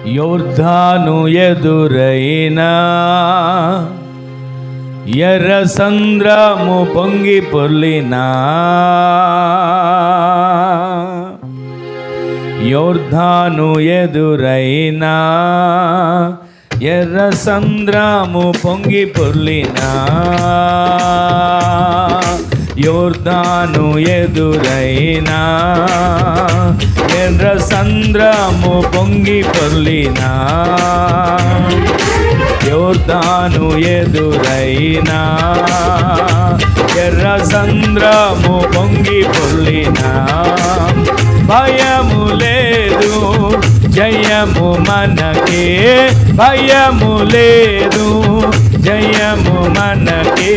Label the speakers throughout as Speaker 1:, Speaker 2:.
Speaker 1: యోర్దాను ఎదురైనా ఎర్ర సంద్రము పొంగి పొర్లినా, యోర్దాను ఎదురైనా ఎర్ర సంద్రము పొంగి పొర్లినా, యోర్దాను ఎదురైనా ఎర్ర సంద్రము పొంగి పొర్లినా, యోర్దాను ఎదురైనా ఎర్ర సంద్రము పొంగి పొర్లినా, భయము లేదు జయము మనకే, భయము లేదు జయము మనకే,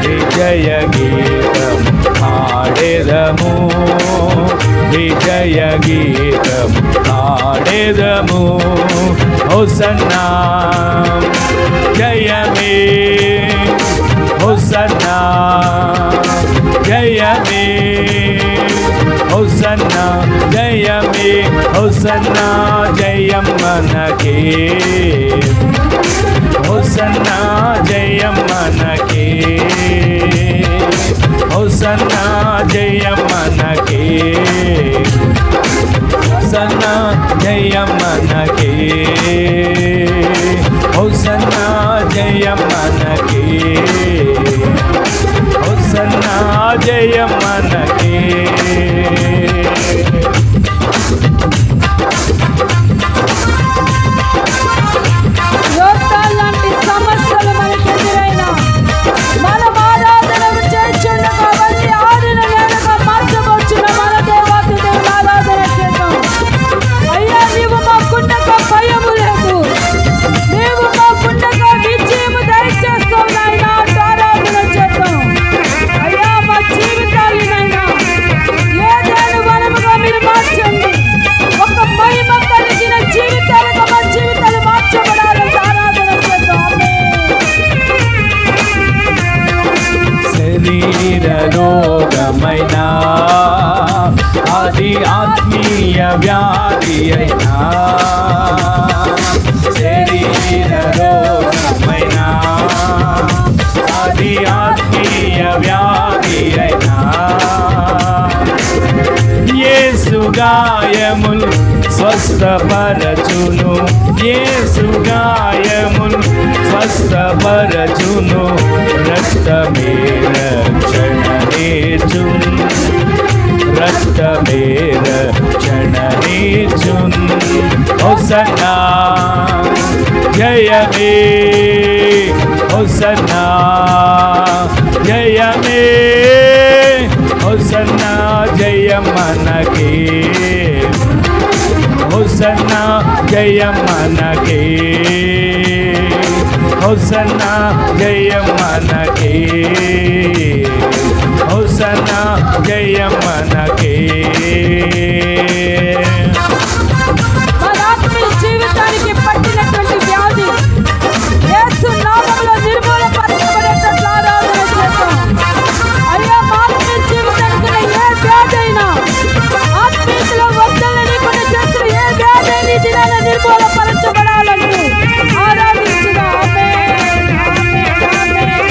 Speaker 1: విజయ గీతం పాడెదము, విజయ గీతం పాడెదము. హోసన్నా జయమే, హోసన్నా జయమే, హోసన్నా జయమే, హోసన్నా జయం మనకే, హోసన్నా జయం మనకే, హోసన్నా జయం మనకే, హోసన్నా జయం మనకే, హోసన్నా జయం మనకే, హోసన్నా జయం మనకే. రోగమైనా అది ఆత్మీయ వ్యాధి అయినా, శరీర రోగమైనా అది ఆత్మీయ వ్యాధి అయినా, యేసు గాయములు స్వస్థపరచును, యేసు గాయములు స్వస్థపరచును, రక్తమే రక్షణనేర్చున్, రక్తమే రక్షణనేర్చున్. హోసన్నా జయమే, హోసన్నా జయమే, హోసన్నా జయం మనకే, హోసన్నా జయం మనకే, హోసన్నా జయం మనకే, హోసన్నా జయం మనకే.
Speaker 2: జీవితానికి పట్టినటువంటి వ్యాధి యేసు నామములో నిర్మూలపరచబడేటట్లు ఆరాధన చేద్దాం. అయ్యా, ఆత్మీయ జీవితానికి ఏ వ్యాధి అయినా, ఆత్మీయతలో వద్దలని నీకున్న చేసిన ఏ వ్యాధి అయినా ఈ దినాన నిర్మూలపరచబడాలంటూ ఆరాధించుదా. ఆమేన్, ఆమేన్, ఆమేన్.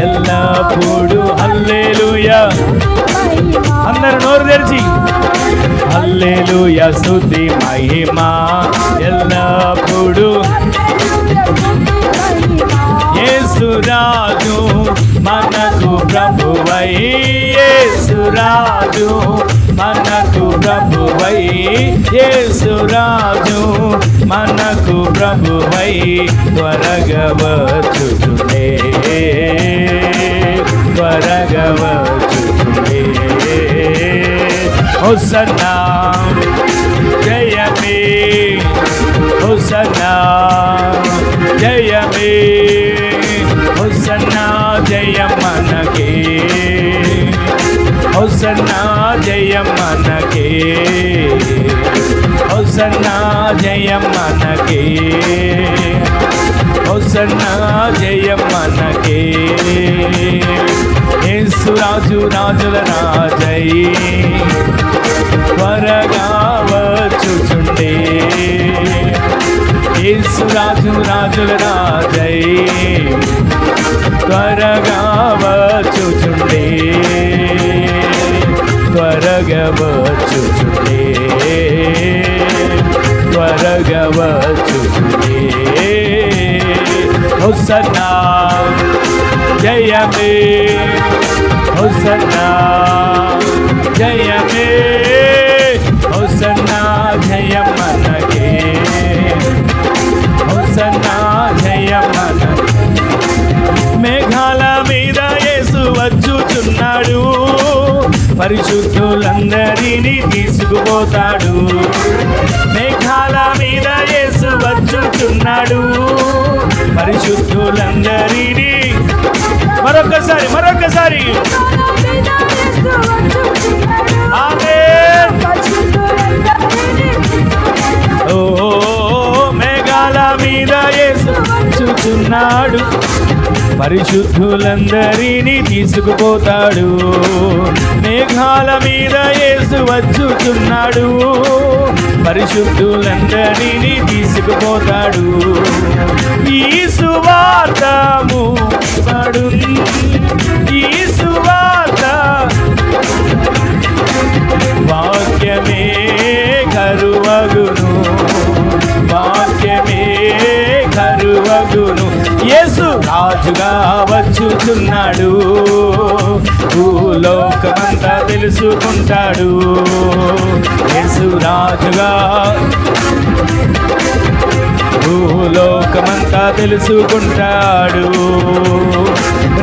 Speaker 1: ఎల్లప్పుడు హల్లెలూయా, అందరూ నోరు తెరిచి హల్లెలూయా స్తుతి మహిమా ఎల్లప్పుడు. యేసు రాజు మనకు ప్రభువై, యేసు రాజు మనకు ప్రభువై, యేసు రాజు మనకు ప్రభువై, త్వరగా వచ్చుచునే, త్వరగా వచ్చుచునే. హోసన్నా జయమే, హోసన్నా జయమే, హోసన్నా జయం మనకే, హోసన్నా జయం మనకే, హోసన్నా జయం మనకే, హోసన్నా జయం మనకే. యేసు రాజు రాజుల రాజై త్వరగా వచ్చుచుండే, యేసు రాజు రాజుల రాజై త్వరగా వచ్చుచుండే, త్వరగా వచ్చుచుండే, త్వరగా వచ్చుచుండే. హోసన్నా జయమే, హోసన్నా జయమే, హోసన్నా జయం మనకే, హోసన్నా జయం మనకే. మేఘాల మీద యేసు వచ్చుచున్నాడు, పరిశుద్ధులందరినీ తీసుకుపోతాడు. మేఘాల మీద యేసు వచ్చుచున్నాడు, పరిశుద్ధులందరినీ. మరొకసారి మరొకసారి ఆమేన్. ఓ మేఘాల మీద యేసు వచ్చుచున్నాడు, పరిశుద్ధులందరినీ తీసుకుపోతాడు. మేఘాల మీద యేసు వచ్చుచున్నాడు, పరిశుద్ధులందరినీ తీసుకుపోతాడు. ఈ సువార్తము పడు, ఈ సువార్త వాక్యమే కరువగును, వాక్యమే కరువగును. యేసు రాజుగా వచ్చుచున్నాడు, భూలోకమంతా తెలుసుకుంటాడు. యేసు రాజుగా భూలోకమంతా తెలుసుకుంటాడు.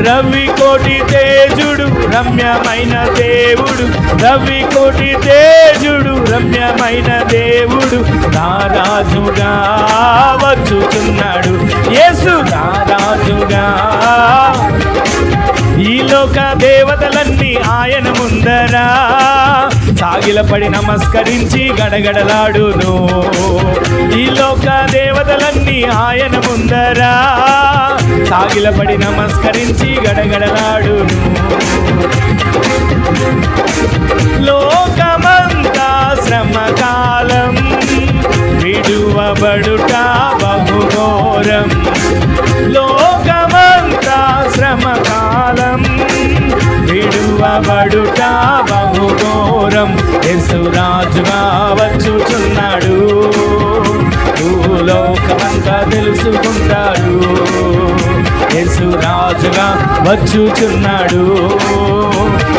Speaker 1: రవి కోటి తేజుడు రమ్యమైన దేవుడు, రవి కోటి తేజుడు రమ్యమైన దేవుడు రారాజుగా వచ్చుచున్నాడు. యేసు రారాజుగా. ఈ లోక దేవతలన్నీ ఆయన ముందరా సాగిలపడి నమస్కరించి గడగడలాడును. ఈ లోక దేవతలన్నీ ఆయన ముందరా సాగిలపడి నమస్కరించి గడగడలాడును. లోకమంతా శ్రమకాలం, విడువబడుట బహుఘోరం. లోకమంతా శ్రమకాలం, విడువబడుట బహుఘోరం. యేసు రాజుగా వచ్చుచున్నాడు, భూలోకమంతా తెలుసుకుంటాడు. యేసు రాజుగా వచ్చుచున్నాడు,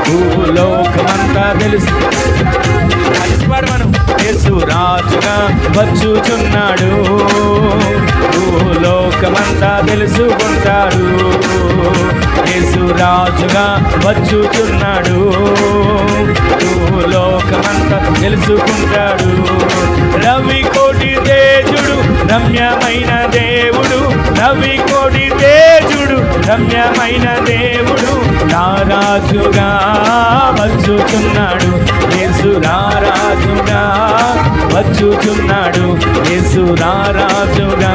Speaker 1: భూలోకమంతా తెలుసు. మనం యేసు రాజుగా వచ్చుచున్నాడు, భూలోకమంతా తెలుసుకుంటాడు. యేసు రాజుగా వచ్చుచున్నాడు, భూలోకమంతా తెలుసుకుంటాడు. రవి కోటి తేజుడు రమ్యమైన దేవుడు, రవి కోటి తేజుడు రమ్యమైన దేవుడు రారాజుగా వచ్చుచున్నాడు. యేసు రారాజుగా వచ్చుచున్నాడు, యేసు రారాజుగా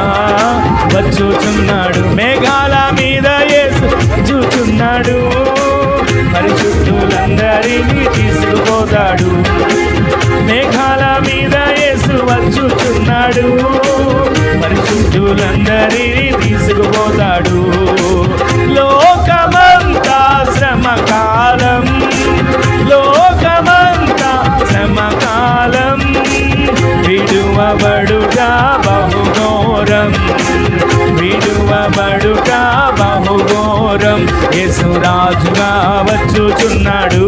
Speaker 1: వచ్చుచున్నాడు. మేఘాల మీద యేసు వచ్చుచున్నాడు, పరిశుద్ధులందరినీ తీసుకుపోతాడు. మేఘాల మీద యేసు వచ్చుచున్నాడు, పరిశుద్ధులందరినీ తీసుకుపోతాడు. లోకమంతా శ్రమకాలం, లోకమంతా శ్రమకాలం, విడువబడుట బహుఘోరం, విడువబడుట బహుఘోరం. యేసు రాజుగా వచ్చుచున్నాడు,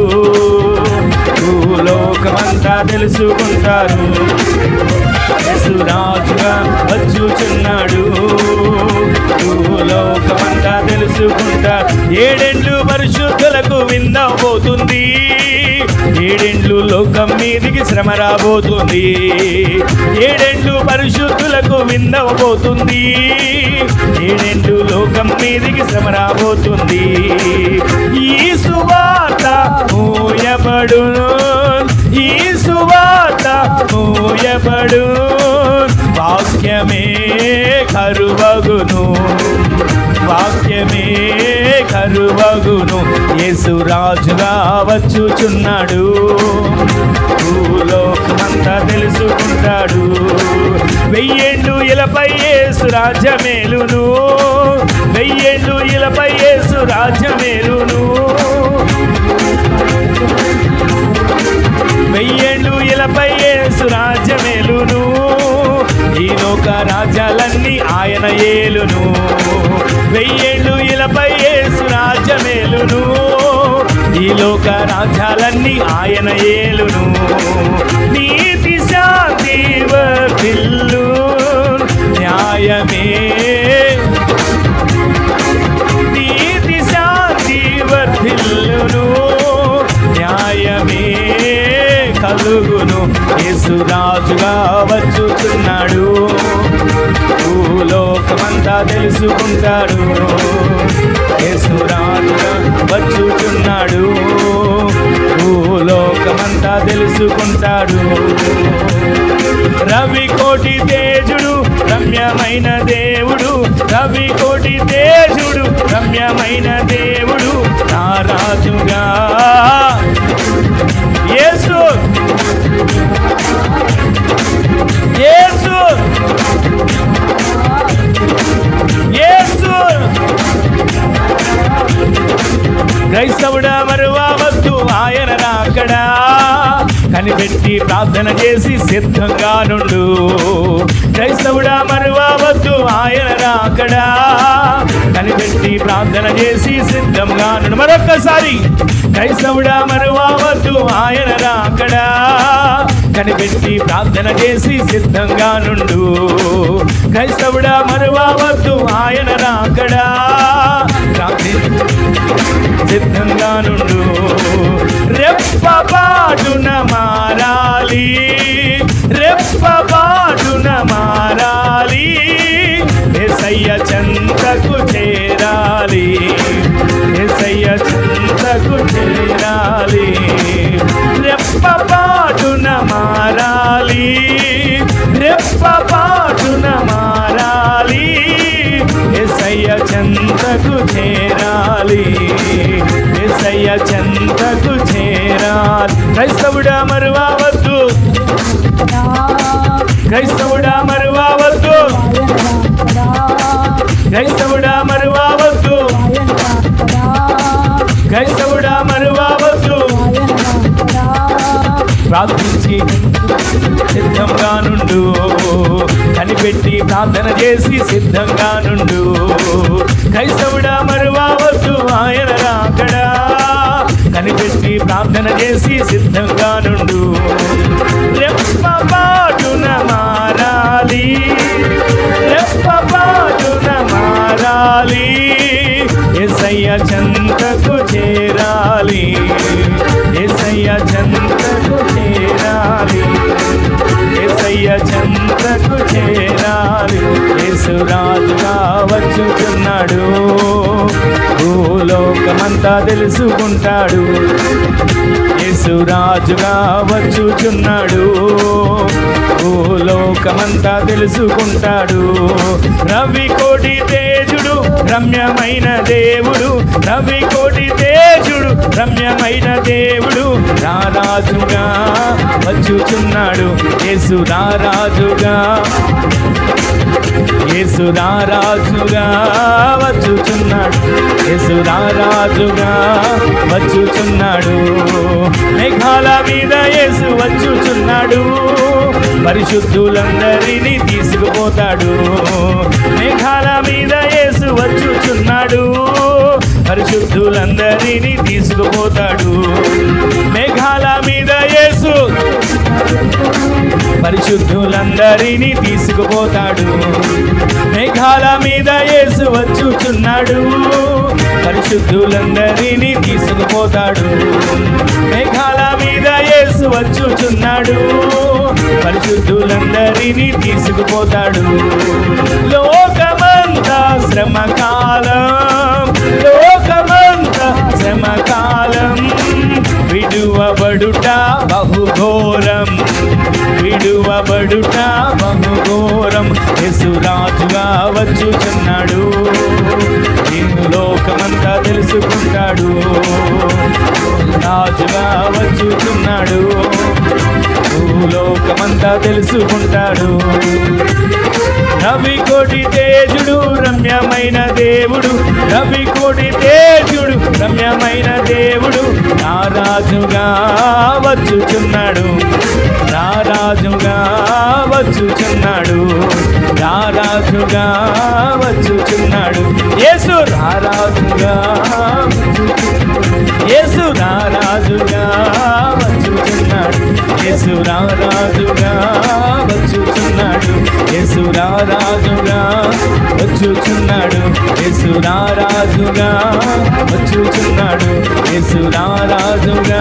Speaker 1: భూలోకమంతా తెలుసుకుంటారు. యేసు రాజుగా వచ్చుచున్నాడు, భూలోకమంతా తెలుసుకుంటారు. ఏడేండ్లు పరిశుద్ధులకు విందవబోతుంది, ఏడేండ్లు లోకం మీదికి శ్రమ రాబోతుంది. ఏడేండ్లు పరిశుద్ధులకు విందవబోతుంది, ఏడేండ్లు లోకం మీదికి శ్రమ రాబోతుంది. ఈ సువార్త మోయబడును, ఈ సువార్త మూయబడు, వాక్యమే కరువగును, వాక్యమే కరువగును. యేసు రాజుగా వచ్చుచున్నాడు, భూలోకమంతా తెలుసుకుంటాడు. వెయ్యేండ్లు ఇలపై యేసు రాజ్యమేలును, వెయ్యేండ్లు ఇలపై యేసు రాజ్యమేలును, వెయ్యేండ్లు ఇలపై యేసు రాజ్యమేలును. ఈ లోక రాజ్యాలన్నీ ఆయన ఏలును, వెయ్యేండ్లు ఇలపై యేసు రాజ్యమేలును. ఈ లోక రాజ్యాలన్నీ ఆయన ఏలును. నీతి శాంతి వర్ధిల్లు, న్యాయమే నీతి శాంతి వర్ధిల్లును, న్యాయమే కలుగును. యేసు రాజుగా వచ్చుచున్నాడు, భూలోకమంతా తెలుసుకుంటాడు. యేసు రాజుగా వచ్చుచున్నాడు, భూలోకమంతా తెలుసుకుంటాడు. రవి కోటి తేజుడు రమ్యమైన దేవుడు, రవి కోటి తేజుడు రమ్యమైన దేవుడు, నా రాజుగా యేసు, యేసు, యేసు. క్రైస్తవుడా మరువవద్దు ఆయన రాకడా, కనిపెట్టి ప్రార్థన చేసి సిద్ధంగా నుండు. క్రైస్తవుడా మరువవద్దు ఆయన రాకడా, కనిపెట్టి ప్రార్థన చేసి సిద్ధంగా నుండు. మరొక్కసారి, క్రైస్తవుడా మరువవద్దు ఆయన రాకడా, కనిపెట్టి ప్రార్థన చేసి సిద్ధంగా నుండు. క్రైస్తవుడా మరువవద్దు ఆయన రాకడా, సిద్ధంగా నుండు. రెప్పపాటున మారాలి, రెప్పపాటున మారాలి, యేసయ్య చెంతకు చేరాలి, యేసయ్య చెంతకు చేరాలి. రెప్పపాటున మారాలి, రెప్పపాటున మారాలి, యేసయ్య చెంతకు చేరాలి, యేసయ్య చెంతకు చేరాలి. క్రైస్తవుడా మరువవద్దు, క్రైస్తవుడా మరువవద్దు, క్రైస్తవుడా మరువవద్దు, క్రైస్తవుడా మరువవద్దు. ప్రార్థించి సిద్ధంగా నుండు, కనిపెట్టి ప్రార్థన చేసి సిద్ధంగా నుండు. క్రైస్తవుడా మరువవద్దు ఆయన రాకడా, కనిపెట్టి ప్రార్థన చేసి సిద్ధంగా నుండు. రెప్పపాటున మారాలి, రెప్పపాటున మారాలి, యేసయ్య చెంతకు చేరాలి, యేసయ్య చెంతకు చేరాలి, యేసయ్య చెంతకు చేరాలి. యేసు రాజుగా వచ్చుచున్నాడు, భూలోకమంతా తెలుసుకుంటాడు. యేసు రాజుగా వచ్చుచున్నాడు, భూలోకమంతా తెలుసుకుంటాడు. రవి కోటి తేజుడు రమ్యమైన దేవుడు, రవి కోటి తేజుడు రమ్యమైన దేవుడు, రారాజుగా వచ్చుచున్నాడు. యేసు రారాజుగా, యేసు రారాజుగా వచ్చుచున్నాడు, యేసు రారాజుగా వచ్చుచున్నాడు. మేఘాల మీద యేసు వచ్చుచున్నాడు, పరిశుద్ధులందరినీ తీసుకుపోతాడు. మేఘాల మీద యేసు వచ్చుచున్నాడు, పరిశుద్ధులందరినీ తీసుకుపోతాడు. మేఘాల మీద యేసు పరిశుద్ధులందరినీ తీసుకుపోతాడు. మేఘాల మీద యేసు వచ్చుచున్నాడు, పరిశుద్ధులందరినీ తీసుకుపోతాడు. మేఘాల మీద యేసు వచ్చుచున్నాడు, పరిశుద్ధులందరినీ తీసుకుపోతాడు. లోకమంతా శ్రమకాలం, లోకమంతా శ్రమకాలం, విడువబడుట బహుఘోరం, విడువబడుట సిలువబడుట బహుఘోరం, యేసు రాజుగా వచ్చుచున్నాడు, ఈ లోకమంతా తెలుసుకుంటాడు, రాజుగా వచ్చుచున్నాడు, భూలోకమంతా తెలుసుకుంటాడు. రవి కోటి తేజుడు రమ్యమైన దేవుడు, రవి కోటి తేజుడు రమ్యమైన దేవుడు, నా రాజుగా వచ్చుచున్నాడు, నా రాజుగా వచ్చుచున్నాడు, నా రాజుగా వచ్చుచున్నాడు. యేసు రారాజుగా, యేసు రారాజుగా వచ్చుచున్నాడు, యేసు రారాజుగా వచ్చుచున్నాడు, యేసు రారాజుగా వచ్చుచున్నాడు, యేసు రారాజుగా వచ్చుచున్నాడు, యేసు రారాజుగా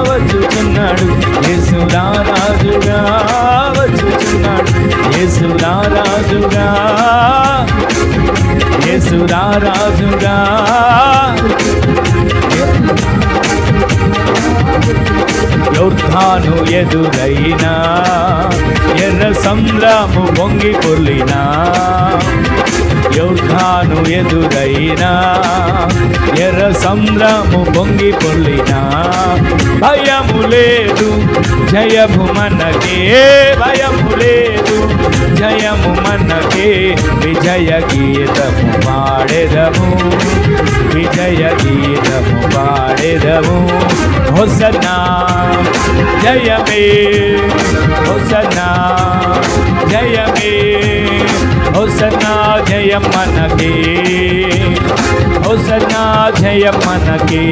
Speaker 1: వచ్చుచున్నాడు, యేసు రారాజుగా వచ్చుచున్నాడు, యేసు రారాజుగా, యేసు రారాజుగా. యోర్దాను ఎదురైనా ఎర్ర సముద్రము పొంగి పొర్లినా, యోర్దాను ఎదురైనా ఎర్ర సముద్రము పొంగి పొర్లినా, భయము లేదు జయము మనకే, భయము లేదు జయము మనకే, విజయ గీతము పాడెదము, విజయ గీతము పాడెదము. హోసన్నా జయమే, హోసన్నా జయమే, హోసన్నా జయం మనకే, హోసన్నా జయం మనకే,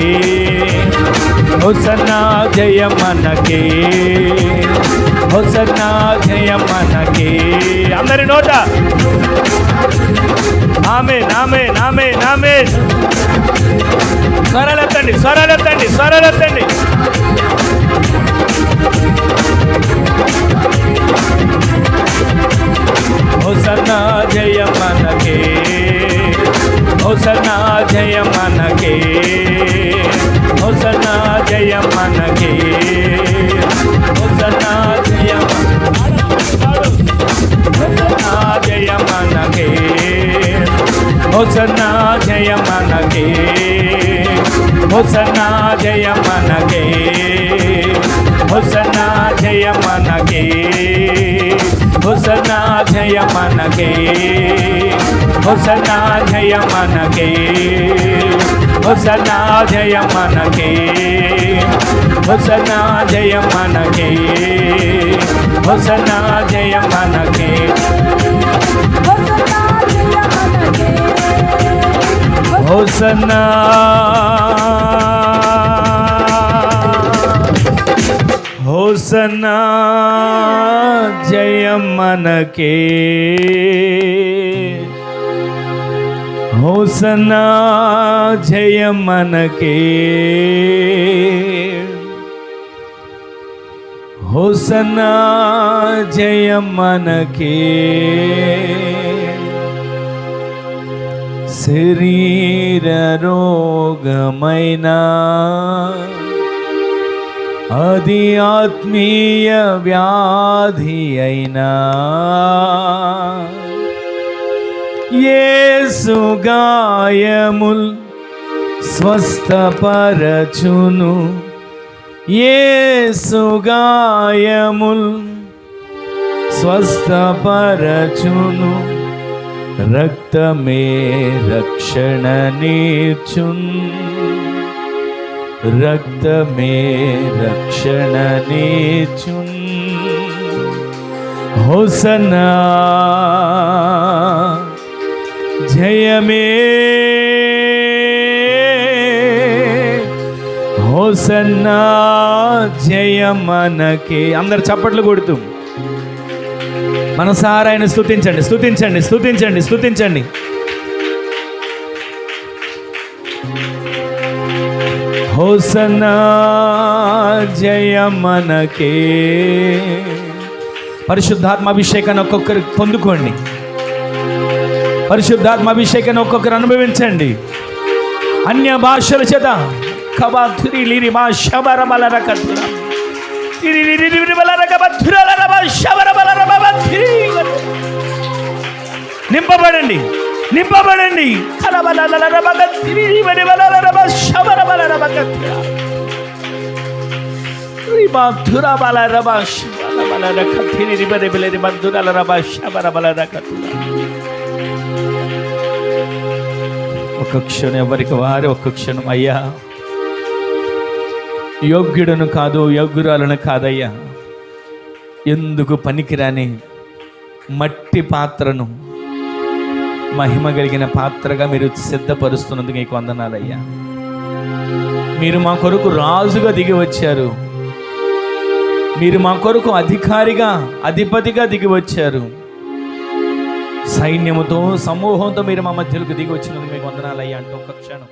Speaker 1: హోసన్నా జయం మనకే, హోసన్నా జయం మనకే. అందరి నోట ఆమేన్, ఆమేన్, ఆమేన్, ఆమేన్. స్వరాలెత్తండి, స్వరాలెత్తండి, స్వరాలెత్తండి. హోసన్నా జయం మనకే, హోసన్నా జయం మనకే, హోసన్నా జయం మనకే, హోసన్నా జయం, హోసన్నా జయం మనకే, హోసన్నా జయం మనకే, హోసన్నా జయం మనకే, హోసన్నా జయం మనకే, హోసన్నా జయం మనకే, హోసన్నా జయం మనకే, హోసన్నా జయం మనకే, హోసన్నా జయం మనకే, హోసన్నా జయం మనకే. హోసన్నా హోసన్నా జయం మనకే, హోసన్నా జయం మనకే, హోసన్నా జయం మనకే. శరీర రోగమైనా అది ఆత్మీయ వ్యాధి అయినా యేసు గాయముల్ స్వస్థపరచును, యేసు గాయముల్ స్వస్థపరచును, రక్తమే రక్షణ నీర్చున్, రక్తమే రక్షణ నీర్చున్. హోసన్నా జయమే, హోసన్నా జయం మనకే. అందరు చప్పట్లు కొడుతూ మనసారా ఆయన స్తుతించండి, స్తుతించండి, స్తుతించండి, స్తుతించండి. హోసన్నా జయం మనకే. పరిశుద్ధాత్మాభిషేకాన్ని ఒక్కొక్కరు పొందుకోండి, పరిశుద్ధాత్మాభిషేకాన్ని ఒక్కొక్కరు అనుభవించండి. అన్య భాషల చేత కబాతురి లిరి భాష బరబలరకతుల నింపబడండి, నింపబడండి. ఒక క్షణం ఎవరికి వారు ఒక క్షణం అయ్యా, యోగ్యుడను కాదు యోగ్యురాలను కాదయ్యా, ఎందుకు పనికిరాని మట్టి పాత్రను మహిమ కలిగిన పాత్రగా మీరు సిద్ధపరుస్తున్నందుకు మీకు వందనాలయ్యా. మీరు మా కొరకు రాజుగా దిగి వచ్చారు, మీరు మా కొరకు అధికారిగా అధిపతిగా దిగి వచ్చారు, సైన్యముతో సమూహంతో మీరు మా మధ్యలోకి దిగి వచ్చినందుకు మీకు వందనాలయ్యా అంటూ ఒక క్షణం